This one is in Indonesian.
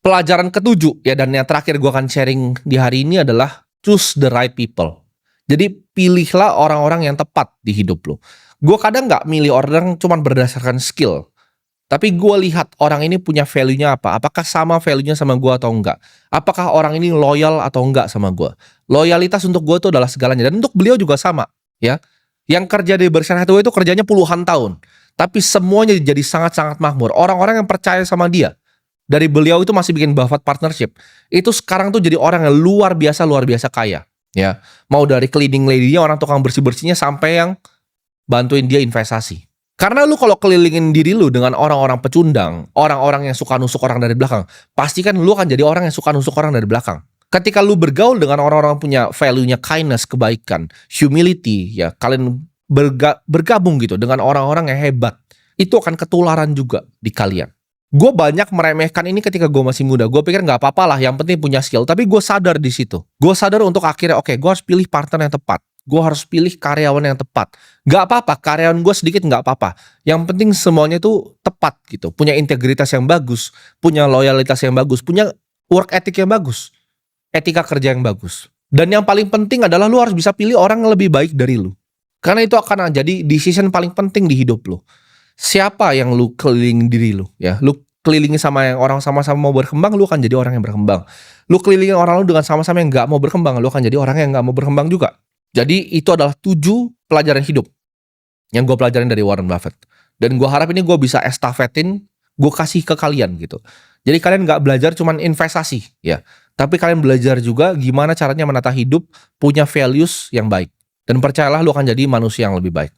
Pelajaran ketujuh ya, dan yang terakhir gue akan sharing di hari ini adalah choose the right people. Jadi pilihlah orang-orang yang tepat di hidup lo. Gue kadang nggak milih orang cuma berdasarkan skill, tapi gue lihat orang ini punya value-nya apa. Apakah sama value-nya sama gue atau enggak? Apakah orang ini loyal atau enggak sama gue? Loyalitas untuk gue itu adalah segalanya, dan untuk beliau juga sama ya. Yang kerja di Berkshire Hathaway itu kerjanya puluhan tahun, tapi semuanya jadi sangat-sangat makmur. Orang-orang yang percaya sama dia, dari beliau itu masih bikin Buffett Partnership, itu sekarang tuh jadi orang yang luar biasa kaya ya. Mau dari cleaning lady-nya, orang tukang bersih-bersihnya, sampai yang bantuin dia investasi. Karena lu kalau kelilingin diri lu dengan orang-orang pecundang, orang-orang yang suka nusuk orang dari belakang, pasti kan lu akan jadi orang yang suka nusuk orang dari belakang. Ketika lu bergaul dengan orang-orang punya value-nya kindness, kebaikan, humility, ya kalian bergabung gitu dengan orang-orang yang hebat, itu akan ketularan juga di kalian. Gue banyak meremehkan ini ketika gue masih muda. Gue pikir nggak apa-apa lah, yang penting punya skill. Tapi gue sadar di situ. Gue sadar untuk akhirnya, oke, gue harus pilih partner yang tepat. Gue harus pilih karyawan yang tepat. Nggak apa-apa, karyawan gue sedikit nggak apa-apa. Yang penting semuanya itu tepat gitu. Punya integritas yang bagus, punya loyalitas yang bagus, punya work ethic yang bagus, etika kerja yang bagus. Dan yang paling penting adalah lu harus bisa pilih orang yang lebih baik dari lu. Karena itu akan jadi decision paling penting di hidup lu. Siapa yang lu keliling diri lu ya? Lu kelilingi sama yang orang sama-sama mau berkembang, lu akan jadi orang yang berkembang. Lu kelilingi orang lu dengan sama-sama yang nggak mau berkembang, lu akan jadi orang yang nggak mau berkembang juga. Jadi itu adalah 7 pelajaran hidup yang gue pelajarin dari Warren Buffett. Dan gue harap ini gue bisa estafetin, gue kasih ke kalian gitu. Jadi kalian nggak belajar cuman investasi ya, tapi kalian belajar juga gimana caranya menata hidup, punya values yang baik. Dan percayalah, lu akan jadi manusia yang lebih baik.